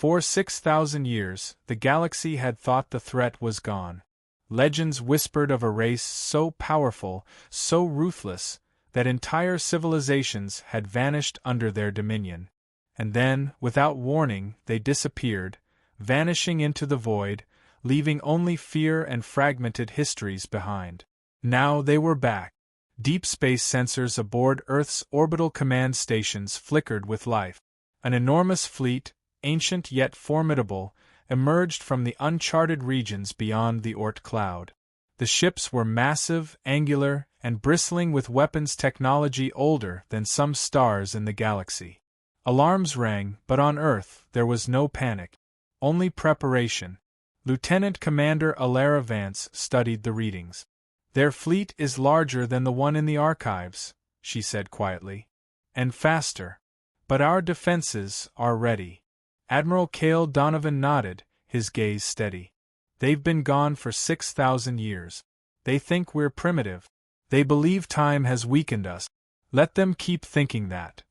For 6,000 years, the galaxy had thought the threat was gone. Legends whispered of a race so powerful, so ruthless, that entire civilizations had vanished under their dominion. And then, without warning, they disappeared, vanishing into the void, leaving only fear and fragmented histories behind. Now they were back. Deep space sensors aboard Earth's orbital command stations flickered with life. An enormous fleet, ancient yet formidable, emerged from the uncharted regions beyond the Oort cloud. The ships were massive, angular, and bristling with weapons technology older than some stars in the galaxy. Alarms rang, but on Earth there was no panic. Only preparation. Lieutenant Commander Alara Vance studied the readings. "Their fleet is larger than the one in the archives," she said quietly. "And faster. But our defenses are ready." Admiral Cale Donovan nodded, his gaze steady. "They've been gone for 6,000 years. They think we're primitive. They believe time has weakened us. Let them keep thinking that."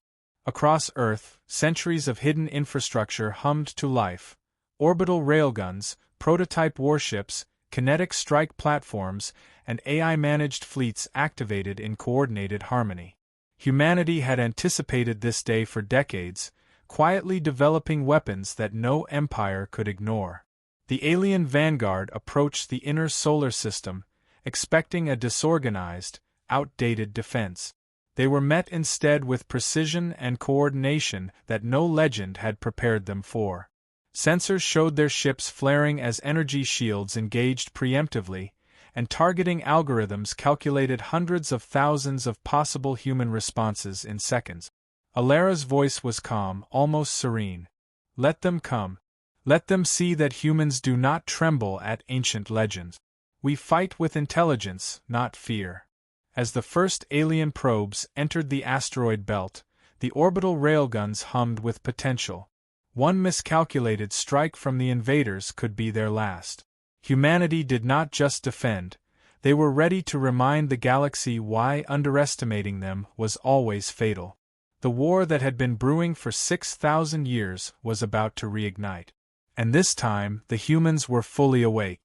Across Earth, centuries of hidden infrastructure hummed to life. Orbital railguns, prototype warships, kinetic strike platforms, and AI-managed fleets activated in coordinated harmony. Humanity had anticipated this day for decades, quietly developing weapons that no empire could ignore. The alien vanguard approached the inner solar system, expecting a disorganized, outdated defense. They were met instead with precision and coordination that no legend had prepared them for. Sensors showed their ships flaring as energy shields engaged preemptively, and targeting algorithms calculated hundreds of thousands of possible human responses in seconds. Alara's voice was calm, almost serene. "Let them come. Let them see that humans do not tremble at ancient legends. We fight with intelligence, not fear." As the first alien probes entered the asteroid belt, the orbital railguns hummed with potential. One miscalculated strike from the invaders could be their last. Humanity did not just defend, they were ready to remind the galaxy why underestimating them was always fatal. The war that had been brewing for 6,000 years was about to reignite. And this time, the humans were fully awake.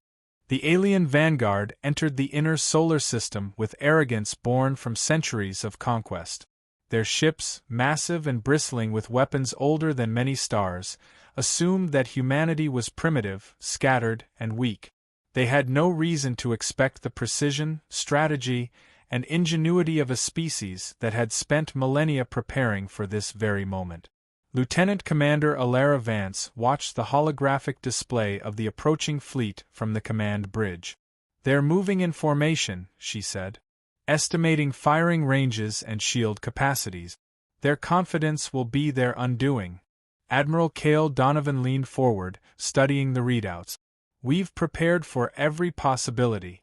The alien vanguard entered the inner solar system with arrogance born from centuries of conquest. Their ships, massive and bristling with weapons older than many stars, assumed that humanity was primitive, scattered, and weak. They had no reason to expect the precision, strategy, and ingenuity of a species that had spent millennia preparing for this very moment. Lieutenant Commander Alara Vance watched the holographic display of the approaching fleet from the command bridge. "They're moving in formation," she said, "estimating firing ranges and shield capacities. Their confidence will be their undoing." Admiral Cale Donovan leaned forward, studying the readouts. "We've prepared for every possibility.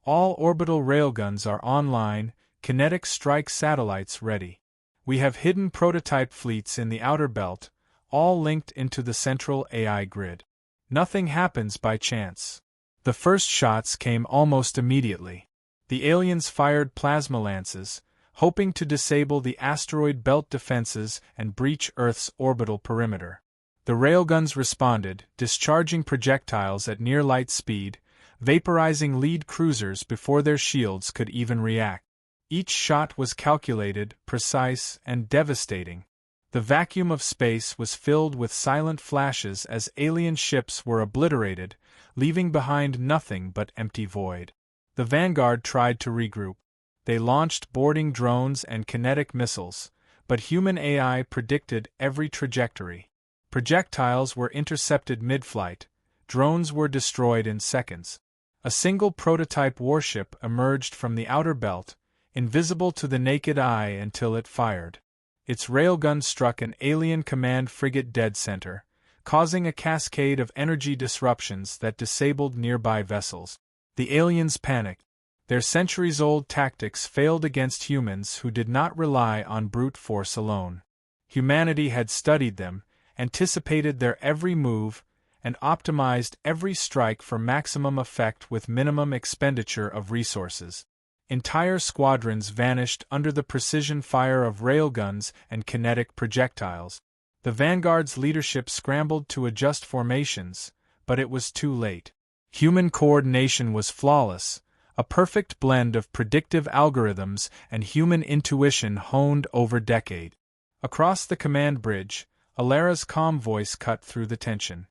All orbital railguns are online, kinetic strike satellites ready. We have hidden prototype fleets in the outer belt, all linked into the central AI grid. Nothing happens by chance." The first shots came almost immediately. The aliens fired plasma lances, hoping to disable the asteroid belt defenses and breach Earth's orbital perimeter. The railguns responded, discharging projectiles at near light speed, vaporizing lead cruisers before their shields could even react. Each shot was calculated, precise, and devastating. The vacuum of space was filled with silent flashes as alien ships were obliterated, leaving behind nothing but empty void. The vanguard tried to regroup. They launched boarding drones and kinetic missiles, but human AI predicted every trajectory. Projectiles were intercepted mid-flight, drones were destroyed in seconds. A single prototype warship emerged from the outer belt, invisible to the naked eye until it fired. Its railgun struck an alien command frigate dead center, causing a cascade of energy disruptions that disabled nearby vessels. The aliens panicked. Their centuries-old tactics failed against humans who did not rely on brute force alone. Humanity had studied them, anticipated their every move, and optimized every strike for maximum effect with minimum expenditure of resources. Entire squadrons vanished under the precision fire of railguns and kinetic projectiles. The vanguard's leadership scrambled to adjust formations, but it was too late. Human coordination was flawless, a perfect blend of predictive algorithms and human intuition honed over decades. Across the command bridge, Alara's calm voice cut through the tension.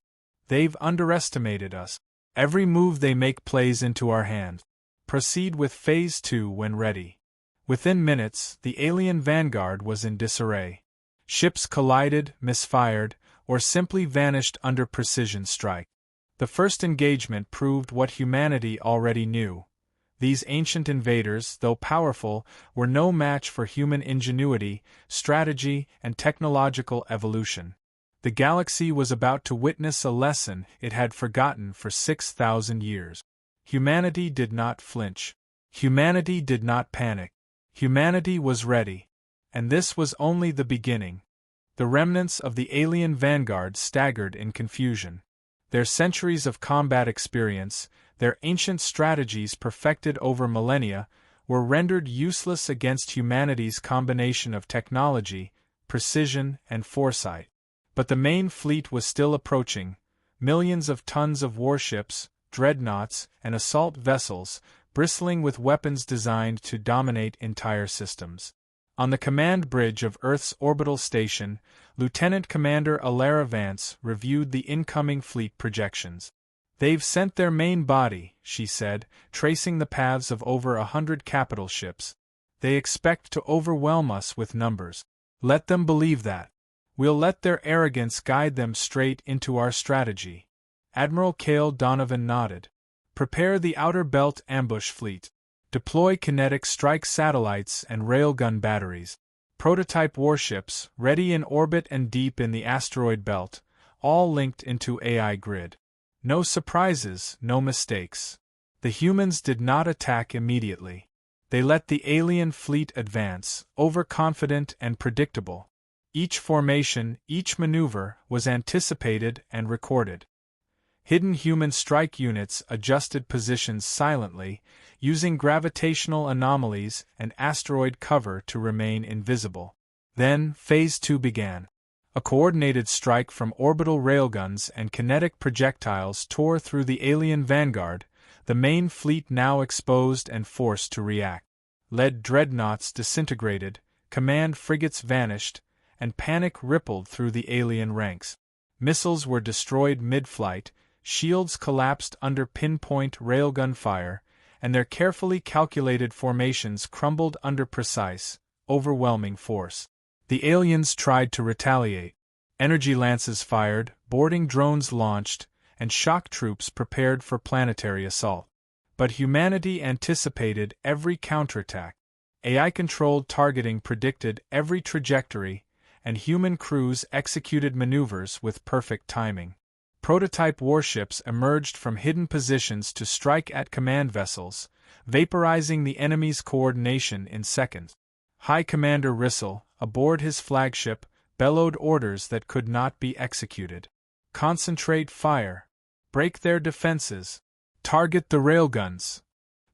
They've underestimated us. Every move they make plays into our hands. Proceed with Phase 2 when ready. Within minutes, the alien vanguard was in disarray. Ships collided, misfired, or simply vanished under precision strike. The first engagement proved what humanity already knew. These ancient invaders, though powerful, were no match for human ingenuity, strategy, and technological evolution. The galaxy was about to witness a lesson it had forgotten for 6,000 years. Humanity did not flinch. Humanity did not panic. Humanity was ready. And this was only the beginning. The remnants of the alien vanguard staggered in confusion. Their centuries of combat experience, their ancient strategies perfected over millennia, were rendered useless against humanity's combination of technology, precision, and foresight. But the main fleet was still approaching, millions of tons of warships, dreadnoughts, and assault vessels, bristling with weapons designed to dominate entire systems. On the command bridge of Earth's orbital station, Lieutenant Commander Alara Vance reviewed the incoming fleet projections. "They've sent their main body," she said, tracing the paths of over 100 capital ships. "They expect to overwhelm us with numbers. Let them believe that. We'll let their arrogance guide them straight into our strategy." Admiral Cale Donovan nodded. "Prepare the outer belt ambush fleet. Deploy kinetic strike satellites and railgun batteries. Prototype warships, ready in orbit and deep in the asteroid belt, all linked into AI grid. No surprises, no mistakes." The humans did not attack immediately. They let the alien fleet advance, overconfident and predictable. Each formation, each maneuver, was anticipated and recorded. Hidden human strike units adjusted positions silently, using gravitational anomalies and asteroid cover to remain invisible. Then, Phase 2 began. A coordinated strike from orbital railguns and kinetic projectiles tore through the alien vanguard, the main fleet now exposed and forced to react. Lead dreadnoughts disintegrated, command frigates vanished, and panic rippled through the alien ranks. Missiles were destroyed mid-flight, shields collapsed under pinpoint railgun fire, and their carefully calculated formations crumbled under precise, overwhelming force. The aliens tried to retaliate. Energy lances fired, boarding drones launched, and shock troops prepared for planetary assault. But humanity anticipated every counterattack. AI-controlled targeting predicted every trajectory, and human crews executed maneuvers with perfect timing. Prototype warships emerged from hidden positions to strike at command vessels, vaporizing the enemy's coordination in seconds. High Commander Rissel, aboard his flagship, bellowed orders that could not be executed. "Concentrate fire. Break their defenses. Target the railguns."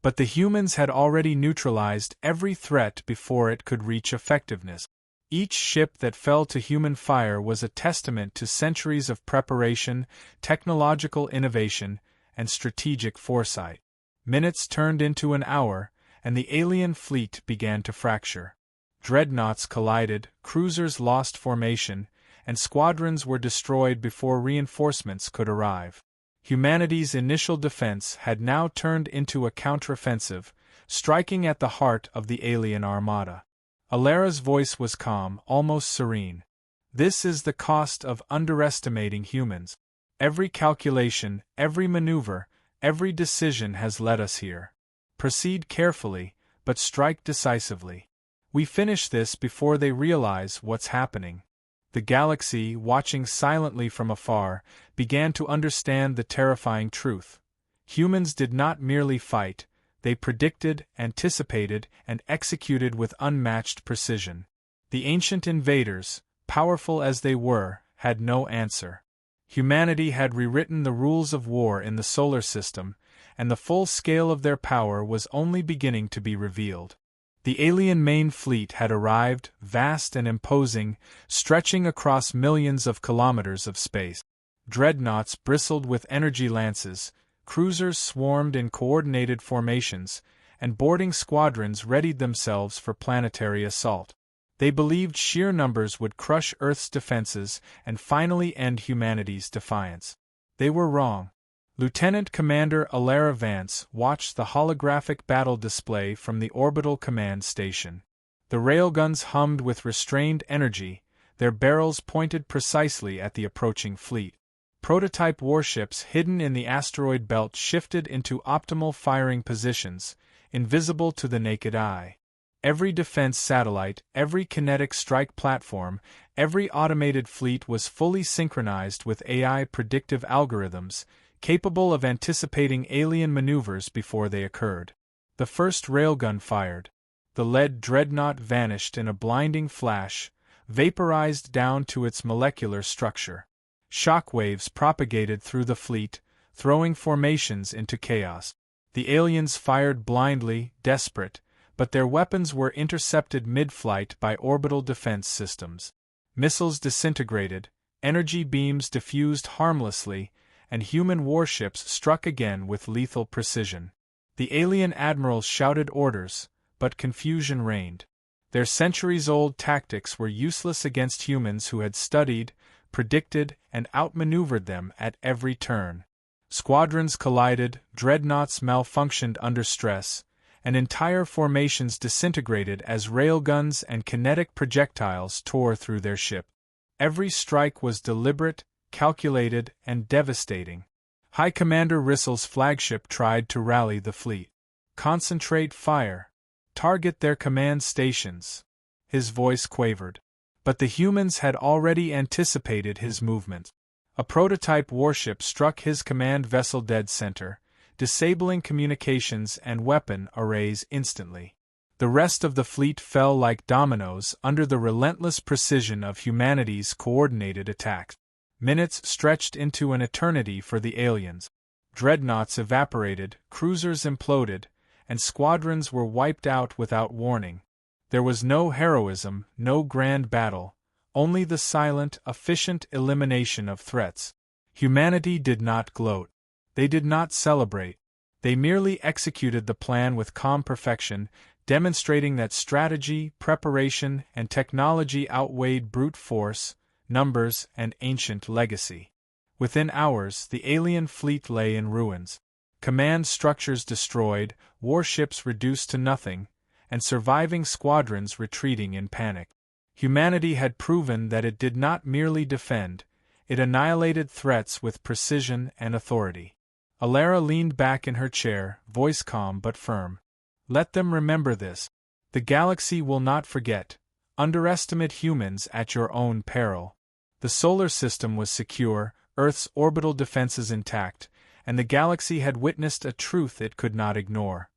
But the humans had already neutralized every threat before it could reach effectiveness. Each ship that fell to human fire was a testament to centuries of preparation, technological innovation, and strategic foresight. Minutes turned into an hour, and the alien fleet began to fracture. Dreadnoughts collided, cruisers lost formation, and squadrons were destroyed before reinforcements could arrive. Humanity's initial defense had now turned into a counteroffensive, striking at the heart of the alien armada. Alara's voice was calm, almost serene. "This is the cost of underestimating humans. Every calculation, every maneuver, every decision has led us here. Proceed carefully, but strike decisively. We finish this before they realize what's happening." The galaxy, watching silently from afar, began to understand the terrifying truth. Humans did not merely fight. They predicted, anticipated, and executed with unmatched precision. The ancient invaders, powerful as they were, had no answer. Humanity had rewritten the rules of war in the solar system, and the full scale of their power was only beginning to be revealed. The alien main fleet had arrived, vast and imposing, stretching across millions of kilometers of space. Dreadnoughts bristled with energy lances, cruisers swarmed in coordinated formations, and boarding squadrons readied themselves for planetary assault. They believed sheer numbers would crush Earth's defenses and finally end humanity's defiance. They were wrong. Lieutenant Commander Alara Vance watched the holographic battle display from the Orbital command station. The railguns hummed with restrained energy, their barrels pointed precisely at the approaching fleet. Prototype warships hidden in the asteroid belt shifted into optimal firing positions, invisible to the naked eye. Every defense satellite, every kinetic strike platform, every automated fleet was fully synchronized with AI predictive algorithms, capable of anticipating alien maneuvers before they occurred. The first railgun fired. The lead dreadnought vanished in a blinding flash, vaporized down to its molecular structure. Shockwaves propagated through the fleet, throwing formations into chaos. The aliens fired blindly, desperate, but their weapons were intercepted mid-flight by orbital defense systems. Missiles disintegrated, energy beams diffused harmlessly, and human warships struck again with lethal precision. The alien admirals shouted orders, but confusion reigned. Their centuries-old tactics were useless against humans who had studied, predicted, and outmaneuvered them at every turn. Squadrons collided, dreadnoughts malfunctioned under stress, and entire formations disintegrated as railguns and kinetic projectiles tore through their ship. Every strike was deliberate, calculated, and devastating. High Commander Rissel's flagship tried to rally the fleet. "Concentrate fire. Target their command stations." His voice quavered. But the humans had already anticipated his movement. A prototype warship struck his command vessel dead center, disabling communications and weapon arrays instantly. The rest of the fleet fell like dominoes under the relentless precision of humanity's coordinated attack. Minutes stretched into an eternity for the aliens. Dreadnoughts evaporated, cruisers imploded, and squadrons were wiped out without warning. There was no heroism, no grand battle, only the silent, efficient elimination of threats. Humanity did not gloat. They did not celebrate. They merely executed the plan with calm perfection, demonstrating that strategy, preparation, and technology outweighed brute force, numbers, and ancient legacy. Within hours, the alien fleet lay in ruins. Command structures destroyed, warships reduced to nothing, and surviving squadrons retreating in panic. Humanity had proven that it did not merely defend, it annihilated threats with precision and authority. Alara leaned back in her chair, voice calm but firm. "Let them remember this. The galaxy will not forget. Underestimate humans at your own peril." The solar system was secure, Earth's orbital defenses intact, and the galaxy had witnessed a truth it could not ignore.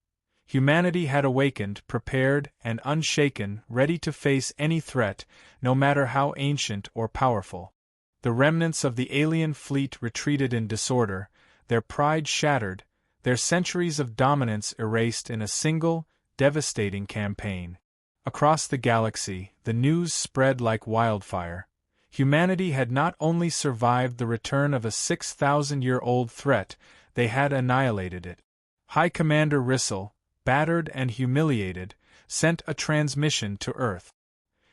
Humanity had awakened, prepared, and unshaken, ready to face any threat, no matter how ancient or powerful. The remnants of the alien fleet retreated in disorder, their pride shattered, their centuries of dominance erased in a single, devastating campaign. Across the galaxy, the news spread like wildfire. Humanity had not only survived the return of a 6,000-year-old threat, they had annihilated it. High Commander Rissel, battered and humiliated, sent a transmission to Earth.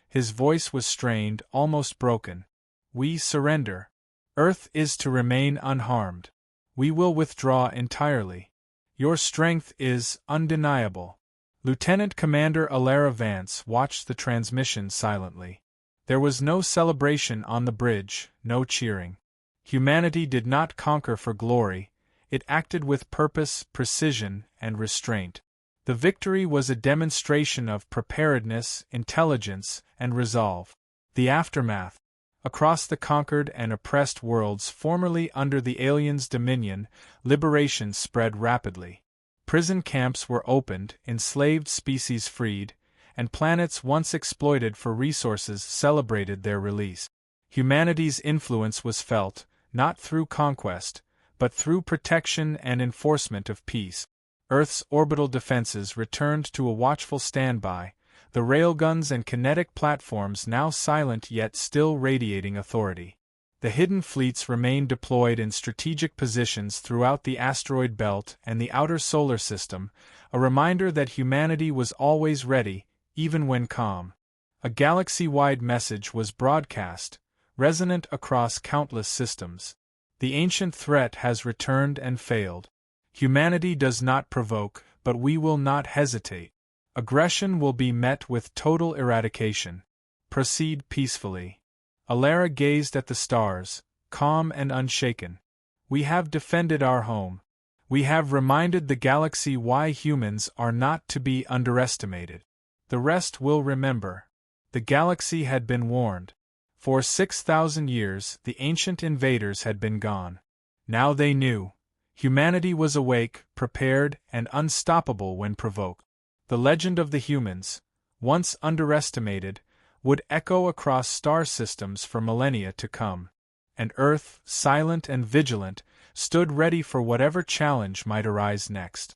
His voice was strained, almost broken. "We surrender. Earth is to remain unharmed. We will withdraw entirely. Your strength is undeniable." Lieutenant Commander Alara Vance watched the transmission silently. There was no celebration on the bridge, no cheering. Humanity did not conquer for glory, it acted with purpose, precision, and restraint. The victory was a demonstration of preparedness, intelligence, and resolve. The aftermath. Across the conquered and oppressed worlds formerly under the aliens' dominion, liberation spread rapidly. Prison camps were opened, enslaved species freed, and planets once exploited for resources celebrated their release. Humanity's influence was felt, not through conquest, but through protection and enforcement of peace. Earth's orbital defenses returned to a watchful standby, the railguns and kinetic platforms now silent yet still radiating authority. The hidden fleets remained deployed in strategic positions throughout the asteroid belt and the outer solar system, a reminder that humanity was always ready, even when calm. A galaxy-wide message was broadcast, resonant across countless systems. The ancient threat has returned and failed. Humanity does not provoke, but we will not hesitate. Aggression will be met with total eradication. Proceed peacefully. Alara gazed at the stars, calm and unshaken. We have defended our home. We have reminded the galaxy why humans are not to be underestimated. The rest will remember. The galaxy had been warned. For 6,000 years, the ancient invaders had been gone. Now they knew. Humanity was awake, prepared, and unstoppable when provoked. The legend of the humans, once underestimated, would echo across star systems for millennia to come. And Earth, silent and vigilant, stood ready for whatever challenge might arise next.